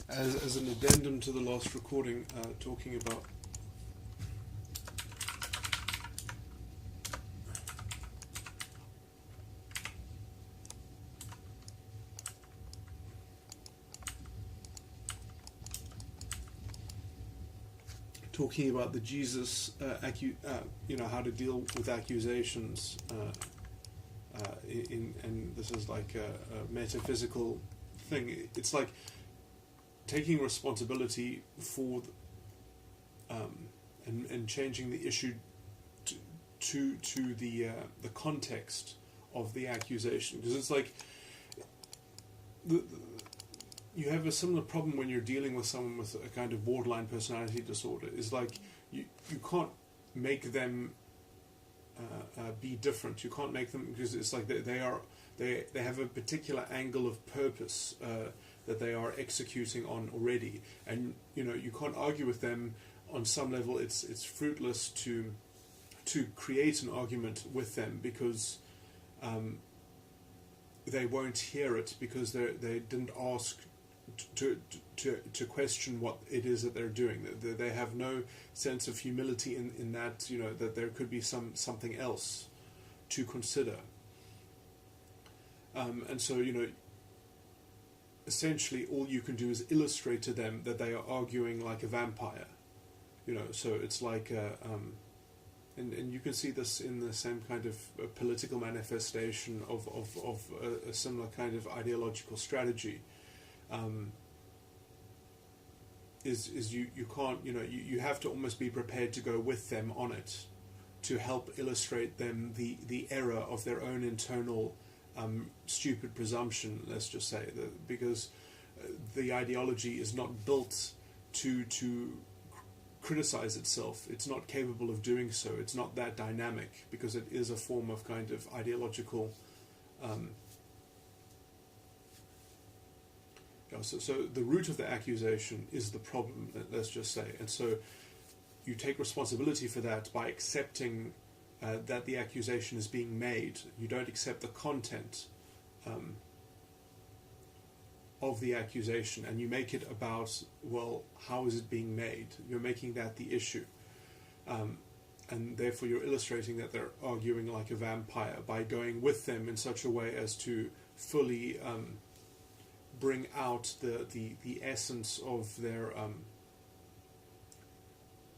as an addendum to the last recording, talking about the Jesus, how to deal with accusations, and this is like a metaphysical thing. It's like taking responsibility for and changing the issue to the context of the accusation, because it's like you have a similar problem when you're dealing with someone with a kind of borderline personality disorder. Is like you can't make them be different. You can't make them, because it's like they have a particular angle of purpose that they are executing on already, and you can't argue with them on some level. It's fruitless to create an argument with them, because they won't hear it, because they didn't ask to question what it is that they're doing. They have no sense of humility in that, that there could be something else to consider. And so, essentially all you can do is illustrate to them that they are arguing like a vampire. So it's like, and you can see this in the same kind of political manifestation of a similar kind of ideological strategy. Is you can't, you have to almost be prepared to go with them on it, to help illustrate them the error of their own internal stupid presumption, let's just say, because the ideology is not built to criticize itself. It's not capable of doing so. It's not that dynamic, because it is a form of kind of ideological so the root of the accusation is the problem, let's just say. And so you take responsibility for that by accepting that the accusation is being made. You don't accept the content of the accusation, and you make it about, well, how is it being made? You're making that the issue. And therefore you're illustrating that they're arguing like a vampire by going with them in such a way as to fully bring out the essence of their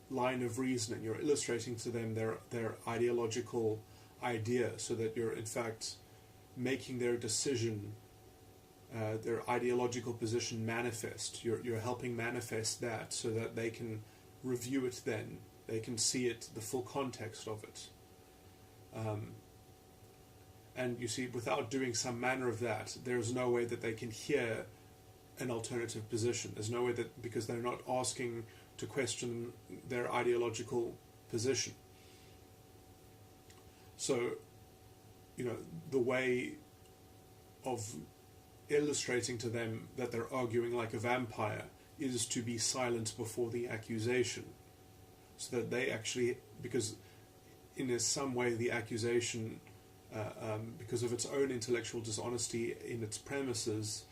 line of reasoning. You're illustrating to them their ideological idea, so that you're in fact making their decision, their ideological position manifest. You're helping manifest that, so that they can review it then. They can see it, the full context of it. And you see, without doing some manner of that, there's no way that they can hear an alternative position. There's no way that, because they're not asking to question their ideological position. So, the way of illustrating to them that they're arguing like a vampire is to be silent before the accusation, so that they actually, because in some way the accusation, because of its own intellectual dishonesty in its premises,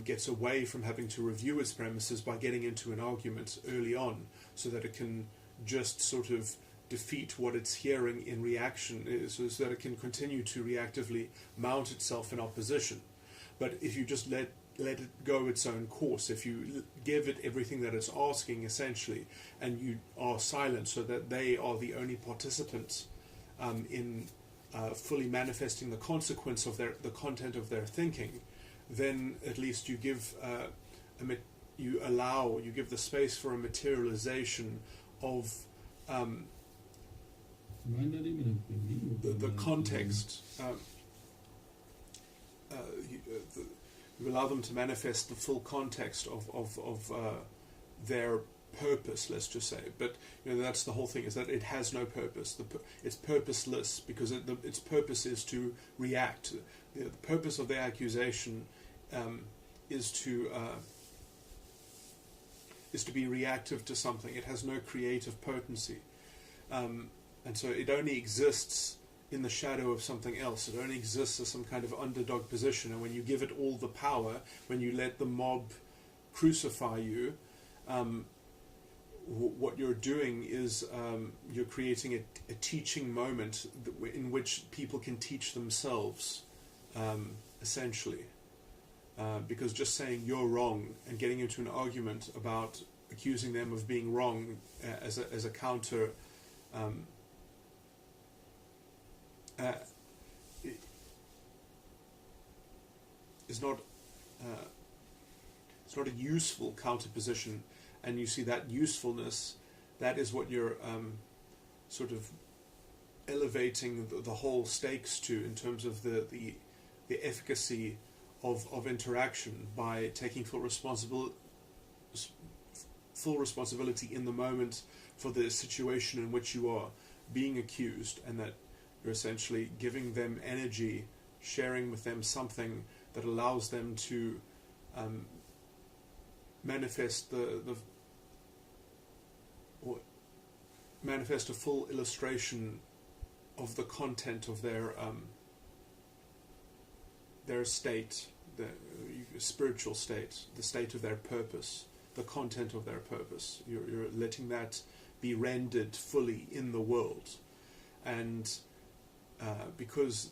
gets away from having to review its premises by getting into an argument early on, so that it can just sort of defeat what it's hearing in reaction, so that it can continue to reactively mount itself in opposition. But if you just let it go its own course, if you give it everything that it's asking, essentially, and you are silent, so that they are the only participants in fully manifesting the consequence of the content of their thinking, then at least you give you give the space for a materialization of the context. You allow them to manifest the full context of their purpose, let's just say. But that's the whole thing, is that it has no purpose. It's purposeless, because its purpose is to react. The purpose of the accusation is to be reactive to something. It has no creative potency, and so it only exists in the shadow of something else. It only exists as some kind of underdog position. And when you give it all the power, when you let the mob crucify you, what you're doing is you're creating a teaching moment in which people can teach themselves, essentially. Because just saying you're wrong and getting into an argument about accusing them of being wrong as a counter is not it's not a useful counterposition. And you see that usefulness, that is what you're sort of elevating the whole stakes to in terms of the efficacy of interaction, by taking full responsibility in the moment for the situation in which you are being accused, and that you're essentially giving them energy, sharing with them something that allows them to manifest manifest a full illustration of the content of their state, the spiritual state, the state of their purpose, the content of their purpose. You're letting that be rendered fully in the world, and because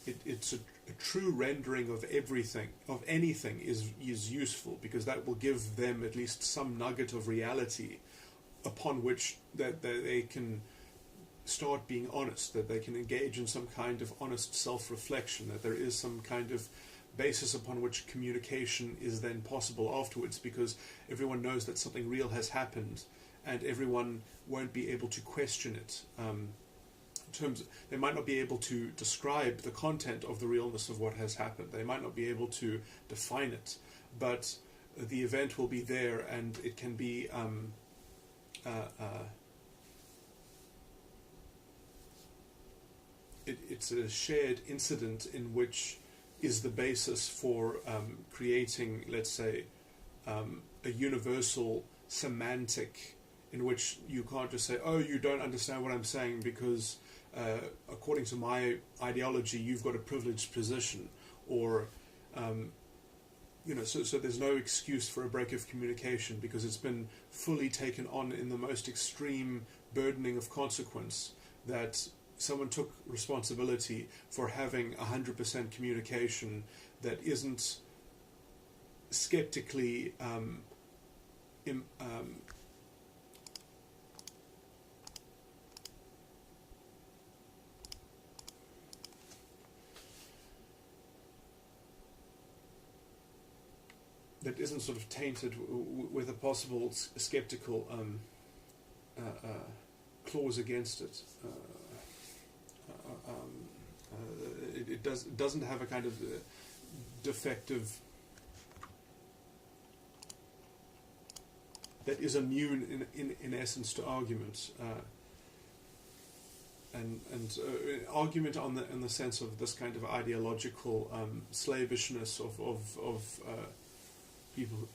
it's a true rendering of everything, of anything, is useful, because that will give them at least some nugget of reality upon which that they can start being honest, that they can engage in some kind of honest self-reflection, that there is some kind of basis upon which communication is then possible afterwards, because everyone knows that something real has happened and everyone won't be able to question it. They might not be able to describe the content of the realness of what has happened. They might not be able to define it, but the event will be there, and it can be it's a shared incident in which is the basis for creating, let's say, a universal semantic in which you can't just say, oh, you don't understand what I'm saying because according to my ideology you've got a privileged position, or so there's no excuse for a break of communication because it's been fully taken on in the most extreme burdening of consequence, that someone took responsibility for having 100% communication that isn't skeptically that isn't sort of tainted with a possible skeptical clause against it. It doesn't have a kind of defective that is immune in essence to argument, and argument in the sense of this kind of ideological slavishness of people.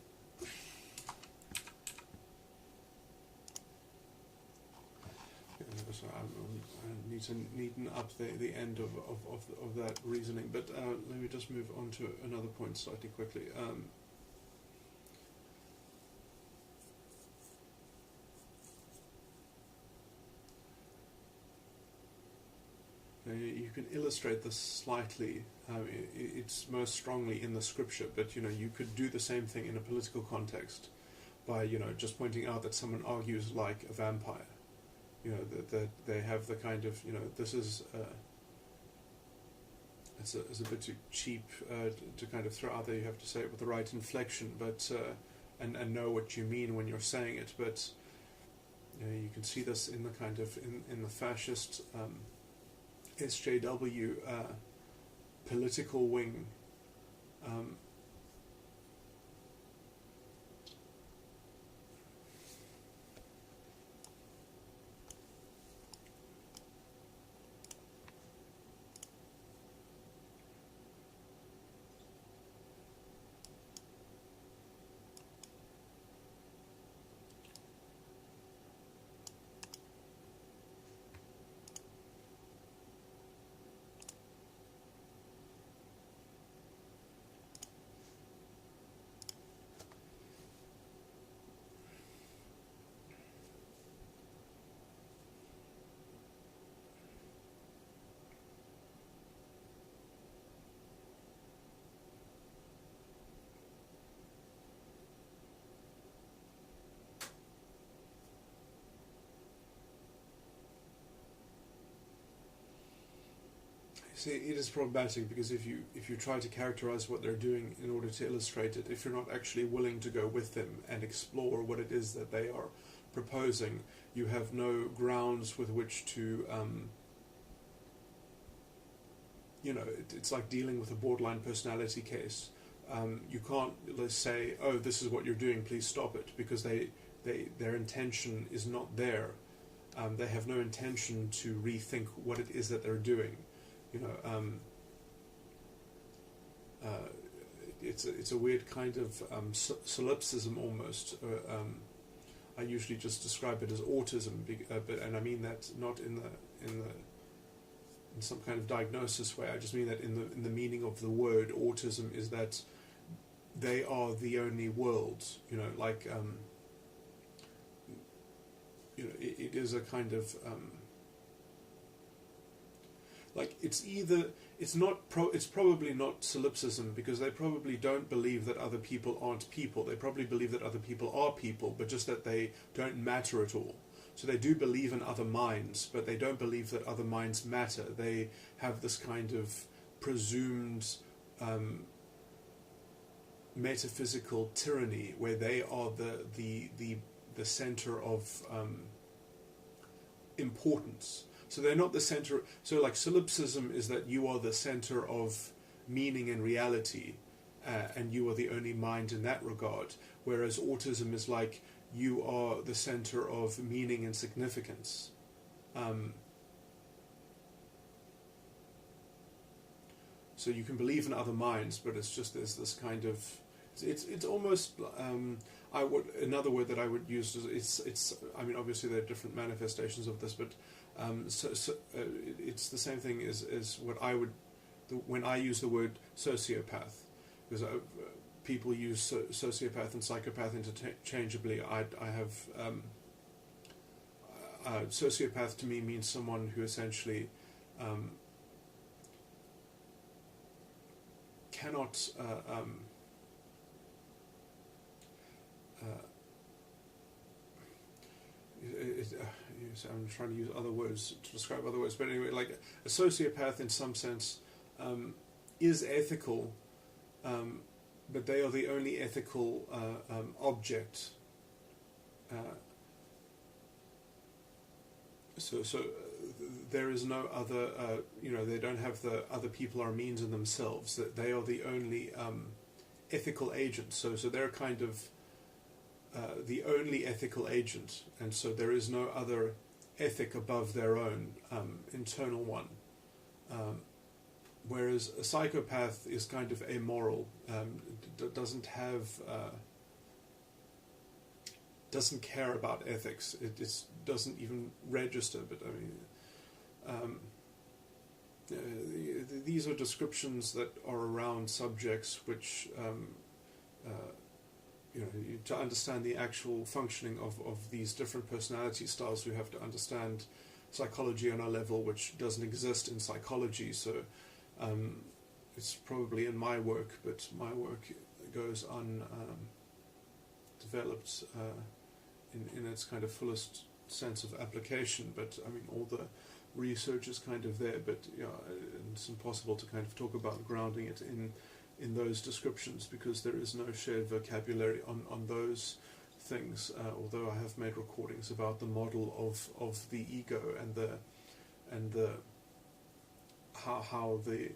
So I need to neaten up the end of that reasoning, but let me just move on to another point slightly quickly. You can illustrate this slightly. It's most strongly in the scripture, but you could do the same thing in a political context by just pointing out that someone argues like a vampire. That they have the kind of this is it's a bit too cheap to kind of throw out there. You have to say it with the right inflection, but and know what you mean when you're saying it. But you can see this in the kind of in the fascist SJW political wing. See, it is problematic because if you try to characterize what they're doing in order to illustrate it, if you're not actually willing to go with them and explore what it is that they are proposing, you have no grounds with which to, it's like dealing with a borderline personality case. You can't say, "Oh, this is what you're doing, please stop it," because their intention is not there. They have no intention to rethink what it is that they're doing. It's a weird kind of solipsism almost. I usually just describe it as autism, and I mean that not in some kind of diagnosis way. I just mean that in the meaning of the word. Autism is that they are the only world. It is a kind of it's probably not solipsism, because they probably don't believe that other people aren't people. They probably believe that other people are people, but just that they don't matter at all. So they do believe in other minds, but they don't believe that other minds matter. They have this kind of presumed metaphysical tyranny where they are the center of importance. So they're not the center. So like solipsism is that you are the center of meaning and reality, and you are the only mind in that regard. Whereas autism is like you are the center of meaning and significance. So you can believe in other minds, but it's just there's this kind of it's almost another word that I would use is it's I mean obviously there are different manifestations of this, but it's the same thing as what I would when I use the word sociopath, because people use sociopath and psychopath interchangeably. I have sociopath to me means someone who essentially cannot I'm trying to use other words to describe other words, but anyway, like a sociopath in some sense is ethical, but they are the only ethical object. So there is no other, they don't have the other people are means in themselves, that they are the only ethical agent. So they're kind of the only ethical agent, and so there is no other ethic above their own internal one. Whereas a psychopath is kind of amoral, doesn't have, doesn't care about ethics. It doesn't even register. But I mean, these are descriptions that are around subjects which. To understand the actual functioning of these different personality styles, we have to understand psychology on a level which doesn't exist in psychology. So it's probably in my work, but my work goes undeveloped in its kind of fullest sense of application. But I mean, all the research is kind of there, but it's impossible to kind of talk about grounding it in those descriptions, because there is no shared vocabulary on those things, although I have made recordings about the model of the ego and the how the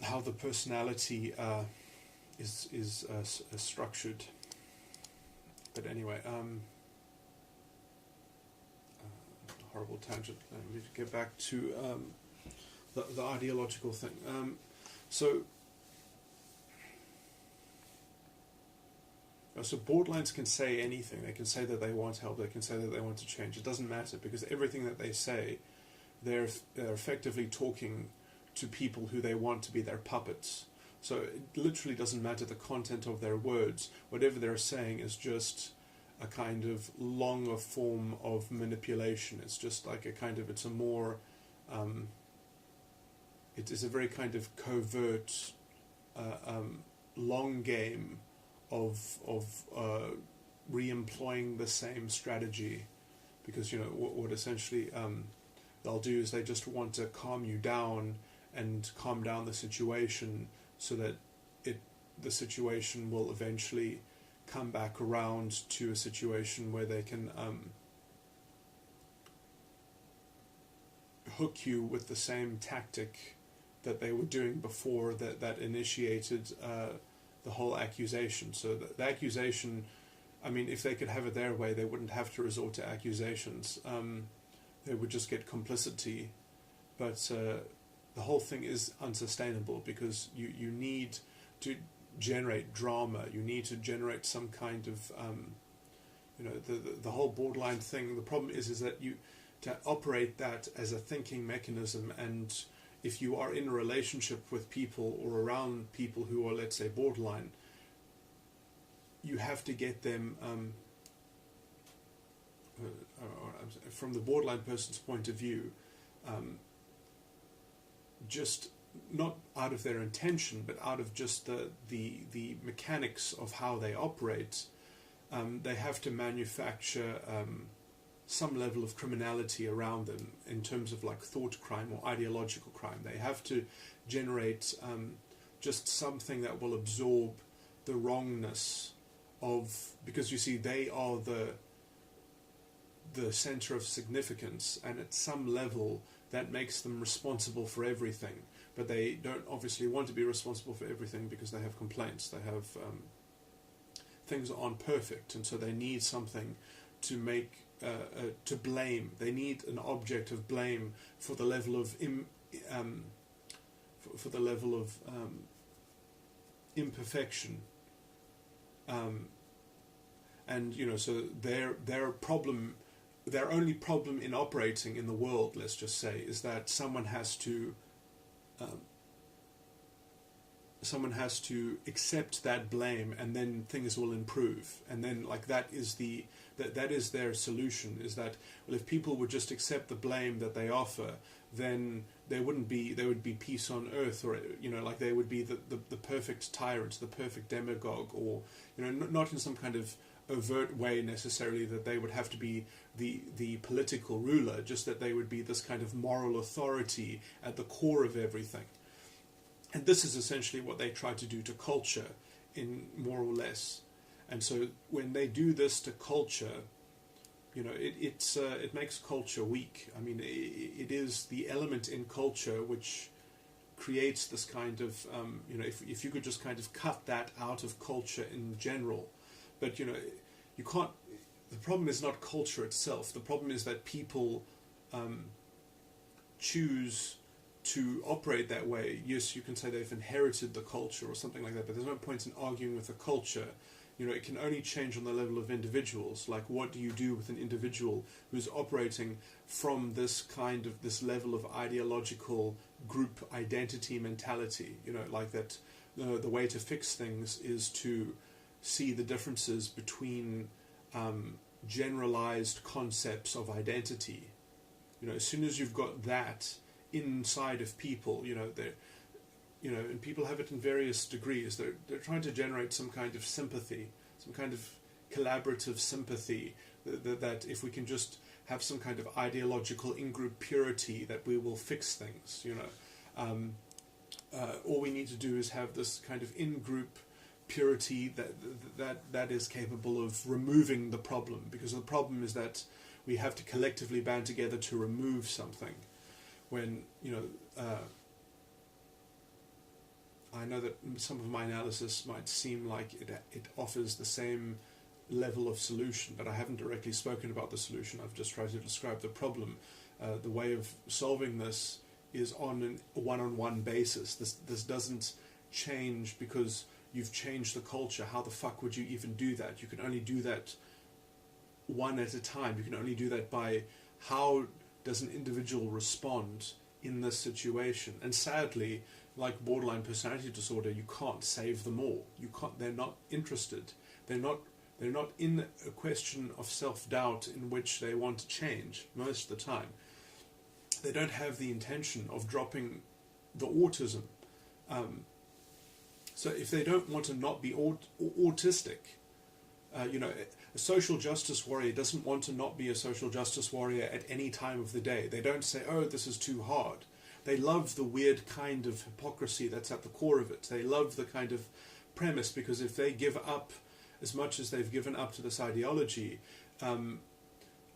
how the personality is structured. But anyway, horrible tangent. We need to get back to the ideological thing. So borderlines can say anything. They can say that they want help. They can say that they want to change. It doesn't matter, because everything that they say, they're effectively talking to people who they want to be their puppets. So it literally doesn't matter the content of their words. Whatever they're saying is just a kind of longer form of manipulation. It's just like it's a more, it is a very kind of covert, long game of re-employing the same strategy, because what essentially they'll do is they just want to calm you down and calm down the situation, so that the situation will eventually come back around to a situation where they can hook you with the same tactic that they were doing before that initiated the whole accusation. So the accusation, I mean, if they could have it their way, they wouldn't have to resort to accusations. They would just get complicity. But the whole thing is unsustainable, because you need to generate drama. You need to generate some kind of, the whole borderline thing. The problem is that to operate that as a thinking mechanism, and if you are in a relationship with people or around people who are, let's say, borderline, you have to get them, from the borderline person's point of view, just not out of their intention, but out of just the mechanics of how they operate, they have to manufacture some level of criminality around them in terms of like thought crime or ideological crime. They have to generate just something that will absorb the wrongness of, because you see, they are the center of significance, and at some level that makes them responsible for everything. But they don't obviously want to be responsible for everything, because they have complaints, they have things aren't perfect, and so they need something to make to blame. They need an object of blame for the level of imperfection, and so their problem, their only problem in operating in the world, let's just say, is that someone has to accept that blame, and then things will improve. And then, like, that is their solution, is that, well, if people would just accept the blame that they offer, then there would be peace on earth, or like they would be the perfect tyrant, the perfect demagogue, or not in some kind of overt way necessarily that they would have to be the political ruler, just that they would be this kind of moral authority at the core of everything. And this is essentially what they try to do to culture, in more or less. And so when they do this to culture, it makes culture weak. I mean, it is the element in culture which creates this kind of, if you could just kind of cut that out of culture in general. But, you can't, the problem is not culture itself. The problem is that people choose to operate that way. Yes, you can say they've inherited the culture or something like that, but there's no point in arguing with the culture. It can only change on the level of individuals. Like, what do you do with an individual who's operating from this level of ideological group identity mentality? Like that, the way to fix things is to see the differences between generalized concepts of identity. As soon as you've got that inside of people, and people have it in various degrees. They're trying to generate some kind of sympathy, some kind of collaborative sympathy, that if we can just have some kind of ideological in-group purity, that we will fix things. All we need to do is have this kind of in-group purity that is capable of removing the problem, because the problem is that we have to collectively band together to remove something. When I know that some of my analysis might seem like it offers the same level of solution, but I haven't directly spoken about the solution. I've just tried to describe the problem. The way of solving this is on a one-on-one basis. This doesn't change because you've changed the culture. How the fuck would you even do that? You can only do that one at a time. You can only do that by how does an individual respond in this situation. And sadly, like borderline personality disorder, you can't save them all. You can't. They're not interested. They're not in a question of self-doubt in which they want to change most of the time. They don't have the intention of dropping the autism. So if they don't want to not be autistic, A social justice warrior doesn't want to not be a social justice warrior at any time of the day. They don't say, oh, this is too hard. They love the weird kind of hypocrisy that's at the core of it. They love the kind of premise, because if they give up as much as they've given up to this ideology, and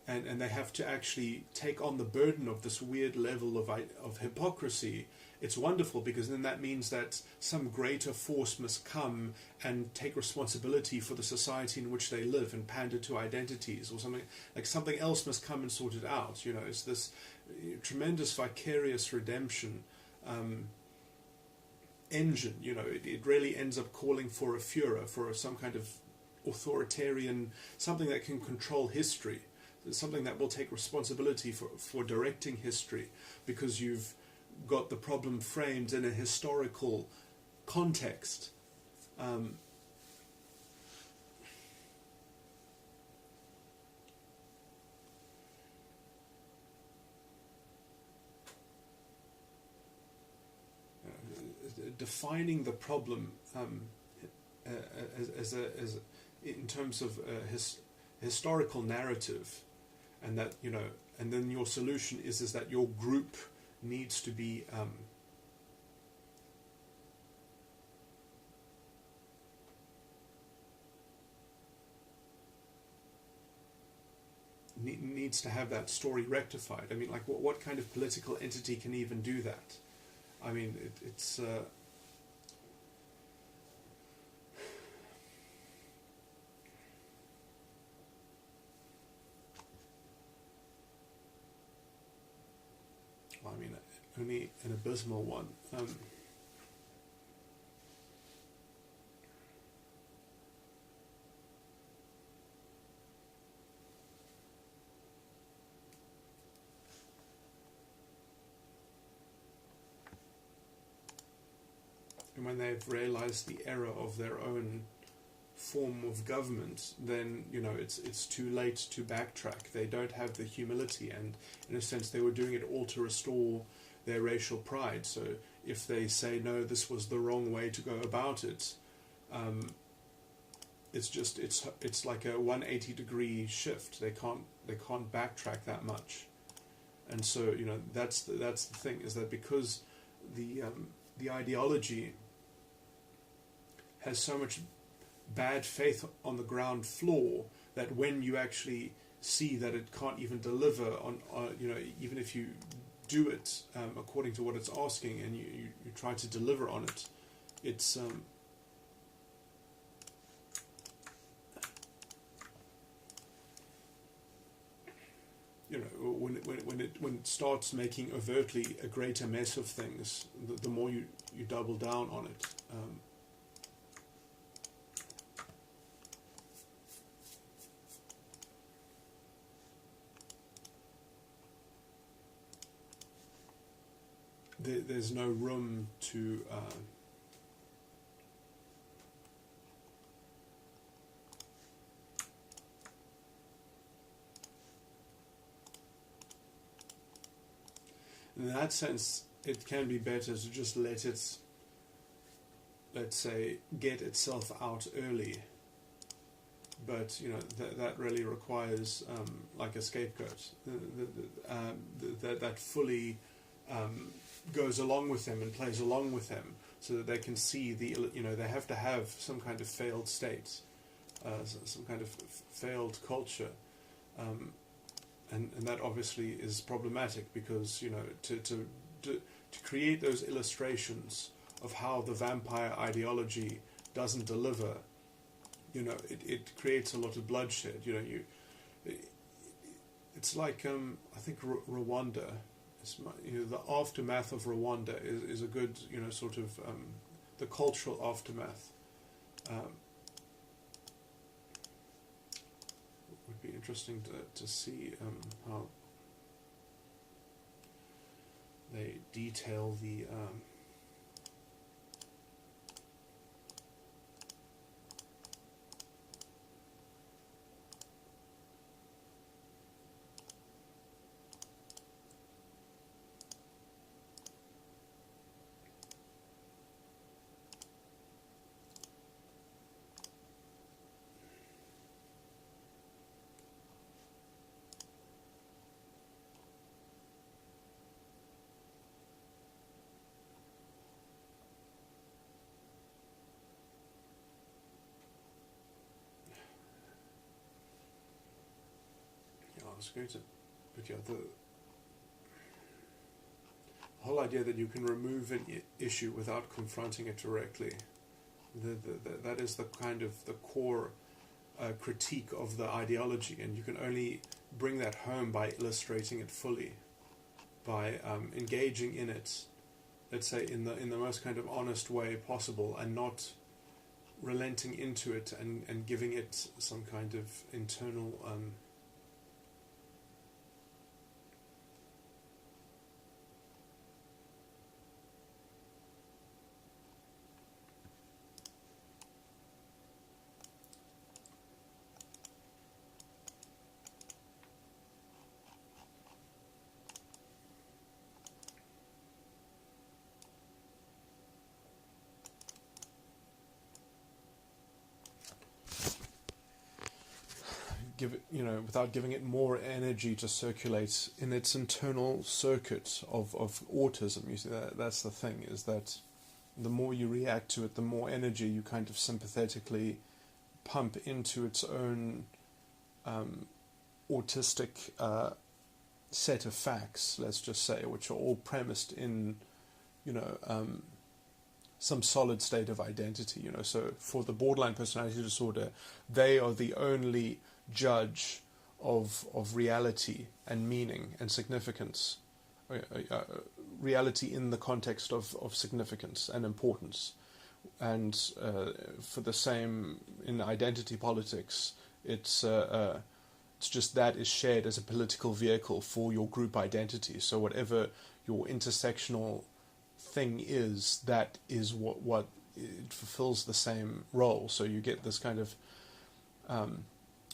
they have to actually take on the burden of this weird level of hypocrisy, it's wonderful, because then that means that some greater force must come and take responsibility for the society in which they live and pander to identities, or something like something else must come and sort it out. You know, it's this tremendous vicarious redemption engine. You know, it really ends up calling for a Führer, for some kind of authoritarian, something that can control history, something that will take responsibility for directing history, because you've got the problem framed in a historical context. Defining the problem as in terms of historical narrative, and that, you know, and then your solution is that your group needs to be needs to have that story rectified. I mean, like, what kind of political entity can even do that? I mean, it's I mean, only an abysmal one. And when they've realized the error of their own form of government, then, you know, it's too late to backtrack. They don't have the humility, and in a sense they were doing it all to restore their racial pride. So if they say, no, this was the wrong way to go about it, it's like a 180-degree shift. They can't backtrack that much. And so, you know, that's the thing, is that because the ideology has so much bad faith on the ground floor, that when you actually see that it can't even deliver on you know, even if you do it according to what it's asking, and you try to deliver on it, it's you know, when it starts making overtly a greater mess of things, the more you double down on it. There's no room to in that sense, it can be better to just let it, let's say, get itself out early. But, you know, that really requires like a scapegoat that fully goes along with them and plays along with them, so that they can see you know, they have to have some kind of failed state, some kind of failed culture, and that obviously is problematic, because, you know, to create those illustrations of how the vampire ideology doesn't deliver, you know, it creates a lot of bloodshed. You know, it's like I think Rwanda. You know, the aftermath of Rwanda is a good, you know, sort of the cultural aftermath. Would be interesting to see how they detail the was going to, but yeah, the whole idea that you can remove an issue without confronting it directly, that is the kind of the core critique of the ideology, and you can only bring that home by illustrating it fully, by engaging in it, let's say in the most kind of honest way possible, and not relenting into it and giving it some kind of internal give it, without giving it more energy to circulate in its internal circuit of autism. You see, that's the thing, is that the more you react to it, the more energy you kind of sympathetically pump into its own autistic set of facts, let's just say, which are all premised in, some solid state of identity. So for the borderline personality disorder, they are the only judge of reality and meaning and significance, reality in the context of significance and importance. And for the same in identity politics, it's just that is shared as a political vehicle for your group identity. So whatever your intersectional thing is, that is what it fulfills the same role. So you get this kind of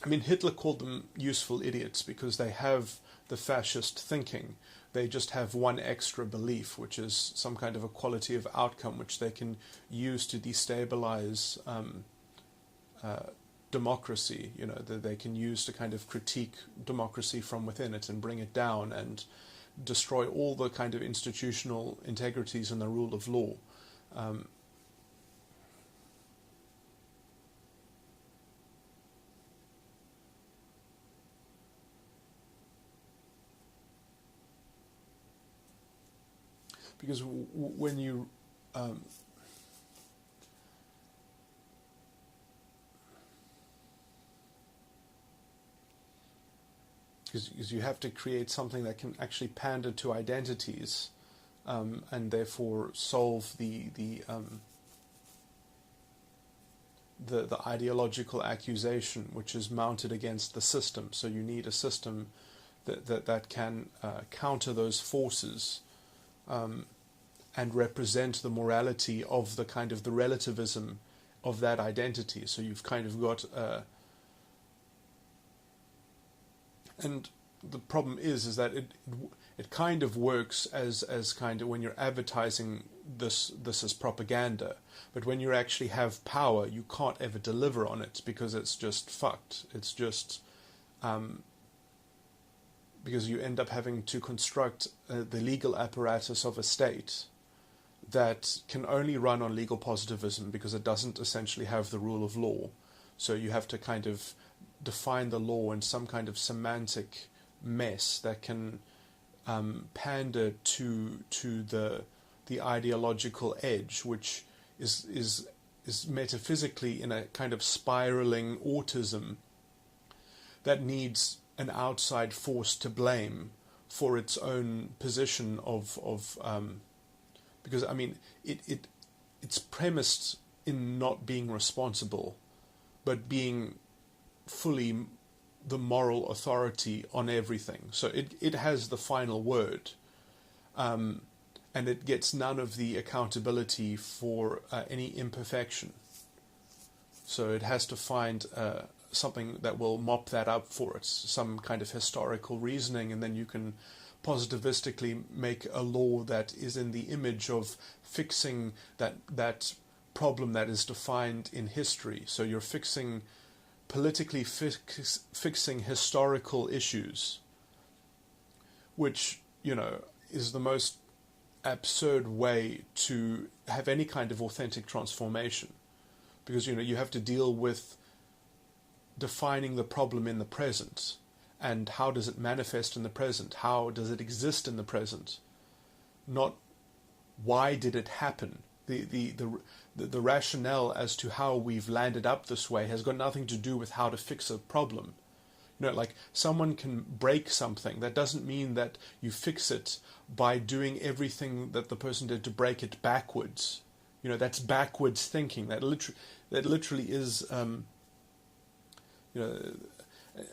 Hitler called them useful idiots because they have the fascist thinking. They just have one extra belief, which is some kind of a quality of outcome which they can use to destabilize democracy. That they can use to kind of critique democracy from within it and bring it down and destroy all the kind of institutional integrities and the rule of law. Because when you because you have to create something that can actually pander to identities, and therefore solve the ideological accusation which is mounted against the system. So you need a system that can counter those forces. And represent the morality of the kind of the relativism of that identity. So you've kind of got, and the problem is that it kind of works as kind of when you're advertising this as propaganda, but when you actually have power, you can't ever deliver on it because it's just fucked. It's just because you end up having to construct the legal apparatus of a state that can only run on legal positivism because it doesn't essentially have the rule of law. So you have to kind of define the law in some kind of semantic mess that can pander to the ideological edge, which is metaphysically in a kind of spiraling autism that needs an outside force to blame for its own position of because it's premised in not being responsible, but being fully the moral authority on everything. So it has the final word, and it gets none of the accountability for any imperfection. So it has to find something that will mop that up for it, some kind of historical reasoning, and then you can positivistically make a law that is in the image of fixing that problem that is defined in history. So you're politically fixing historical issues, which, is the most absurd way to have any kind of authentic transformation. Because, you have to deal with defining the problem in the present and how does it manifest in the present? How does it exist in the present? Not why did it happen? The rationale as to how we've landed up this way has got nothing to do with how to fix a problem. Like someone can break something. That doesn't mean that you fix it by doing everything that the person did to break it backwards. That's backwards thinking. That literally is,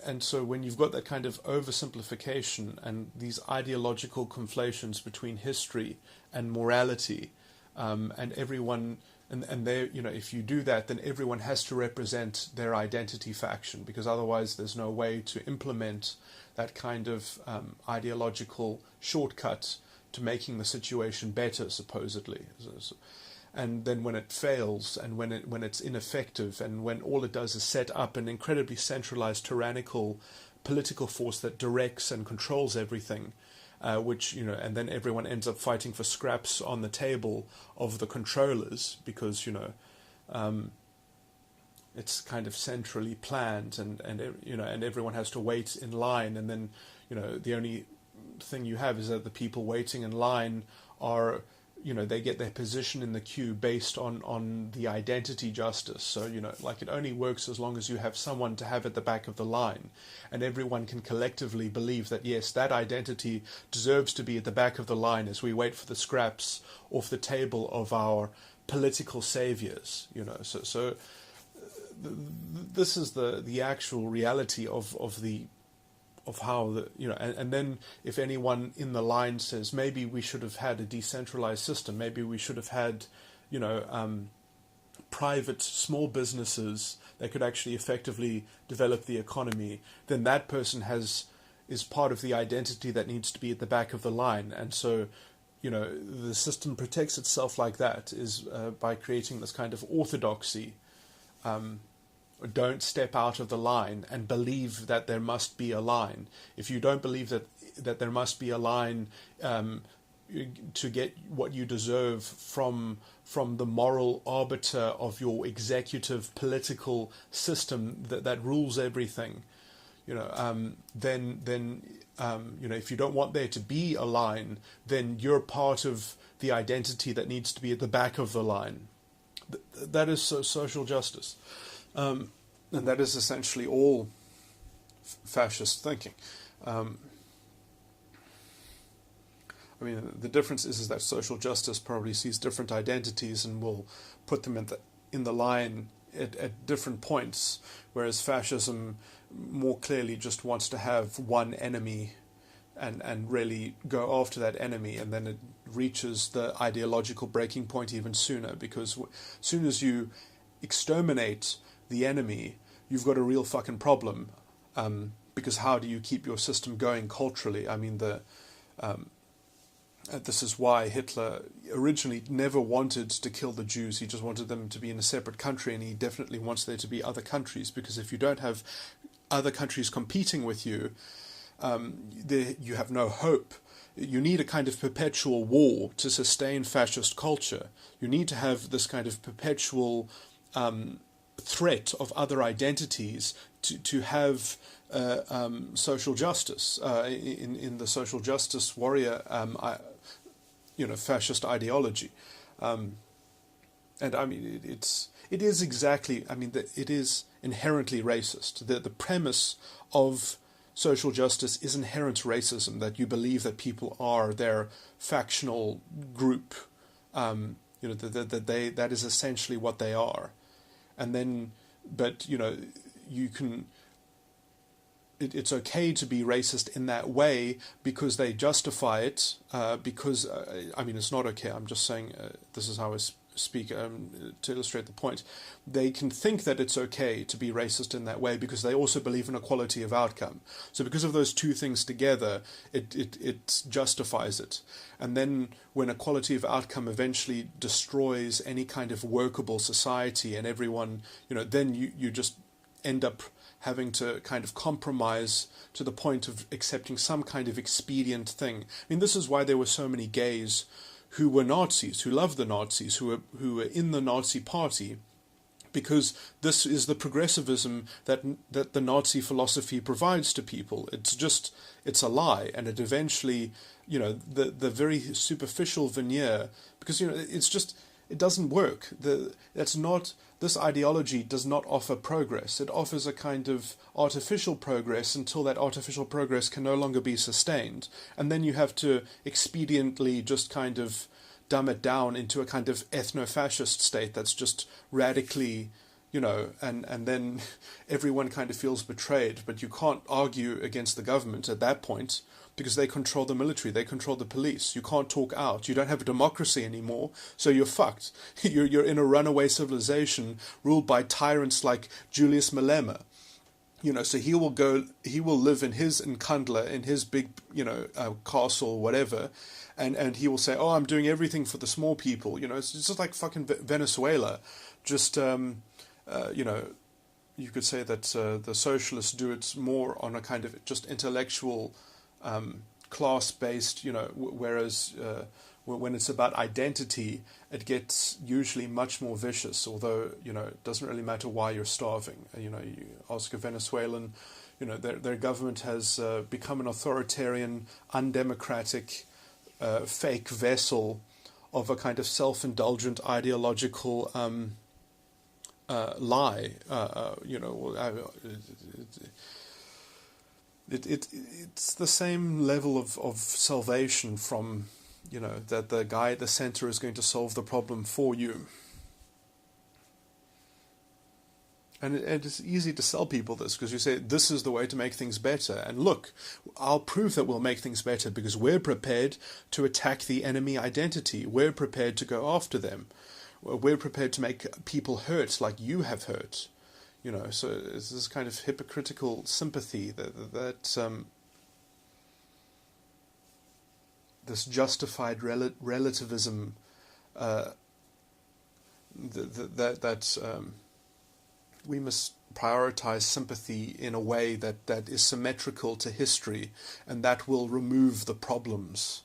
and so when you've got that kind of oversimplification and these ideological conflations between history and morality, and everyone, and they, if you do that, then everyone has to represent their identity faction, because otherwise there's no way to implement that kind of ideological shortcut to making the situation better, supposedly. And then when it fails, and when it's ineffective, and when all it does is set up an incredibly centralized, tyrannical political force that directs and controls everything, and then everyone ends up fighting for scraps on the table of the controllers, because it's kind of centrally planned, and everyone has to wait in line, and then the only thing you have is that the people waiting in line are, they get their position in the queue based on the identity justice. So, it only works as long as you have someone to have at the back of the line. And everyone can collectively believe that, yes, that identity deserves to be at the back of the line as we wait for the scraps off the table of our political saviors. So this is the actual reality of how and then if anyone in the line says maybe we should have had a decentralized system, maybe we should have had private small businesses that could actually effectively develop the economy, then that person is part of the identity that needs to be at the back of the line. And so the system protects itself like that, is by creating this kind of orthodoxy. Don't step out of the line and believe that there must be a line. If you don't believe that there must be a line to get what you deserve from the moral arbiter of your executive political system that rules everything, then if you don't want there to be a line, then you're part of the identity that needs to be at the back of the line. That is social justice. And that is essentially all fascist thinking. The difference is that social justice probably sees different identities and will put them in the line at different points, whereas fascism more clearly just wants to have one enemy and really go after that enemy, and then it reaches the ideological breaking point even sooner, because as soon as you exterminate the enemy, you've got a real fucking problem, because how do you keep your system going culturally? This is why Hitler originally never wanted to kill the Jews. He just wanted them to be in a separate country, and he definitely wants there to be other countries, because if you don't have other countries competing with you, you have no hope. You need a kind of perpetual war to sustain fascist culture. You need to have this kind of perpetual threat of other identities to have social justice in the social justice warrior fascist ideology, and it is exactly, it is inherently racist. The premise of social justice is inherent racism, that you believe that people are their factional group, that is essentially what they are. And then, but you can. It's okay to be racist in that way because they justify it. Because it's not okay. I'm just saying this is how I speak to illustrate the point. They can think that it's okay to be racist in that way because they also believe in equality of outcome. So because of those two things together, it justifies it. And then when equality of outcome eventually destroys any kind of workable society and everyone, then you just end up having to kind of compromise to the point of accepting some kind of expedient thing. This is why there were so many gays who were Nazis, who loved the Nazis, who were in the Nazi party, because this is the progressivism that the Nazi philosophy provides to people. It's a lie, and it eventually, the very superficial veneer, because it doesn't work. This ideology does not offer progress. It offers a kind of artificial progress until that artificial progress can no longer be sustained, and then you have to expediently just kind of dumb it down into a kind of ethno-fascist state that's just radically, and then everyone kind of feels betrayed, but you can't argue against the government at that point because they control the military, they control the police. You can't talk out. You don't have a democracy anymore, so you're fucked. You're in a runaway civilization ruled by tyrants like Julius Malema. So he will live in his Nkandla, in his big, castle, whatever, and he will say, oh, I'm doing everything for the small people. It's just like fucking Venezuela. Just, you could say that the socialists do it more on a kind of just intellectual, class-based, whereas when it's about identity, it gets usually much more vicious, although, it doesn't really matter why you're starving. You ask a Venezuelan, their government has become an authoritarian, undemocratic, fake vessel of a kind of self-indulgent ideological lie. It's the same level of salvation from, that the guy at the center is going to solve the problem for you. And it's easy to sell people this, because you say, this is the way to make things better. And look, I'll prove that we'll make things better because we're prepared to attack the enemy identity. We're prepared to go after them. We're prepared to make people hurt like you have hurt. So it's this kind of hypocritical sympathy that this justified relativism we must prioritize sympathy in a way that is symmetrical to history, and that will remove the problems.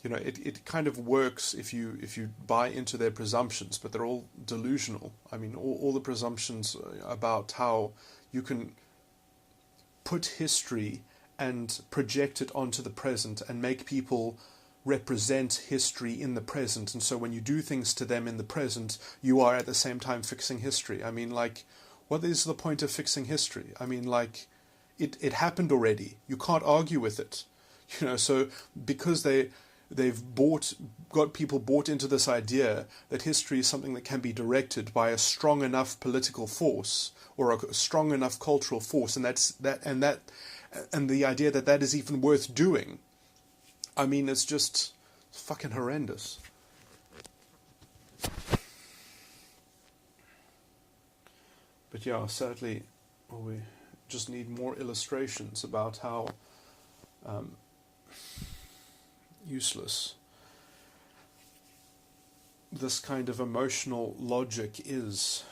It kind of works if you buy into their presumptions, but they're all delusional. I mean, all the presumptions about how you can put history and project it onto the present and make people represent history in the present, and so when you do things to them in the present, you are at the same time fixing history. I mean, like, what is the point of fixing history? I mean, like, it happened already. You can't argue with it. So because they've got people bought into this idea that history is something that can be directed by a strong enough political force or a strong enough cultural force, and and the idea that is even worth doing. I mean, it's just fucking horrendous. But yeah, sadly, we just need more illustrations about how useless this kind of emotional logic is.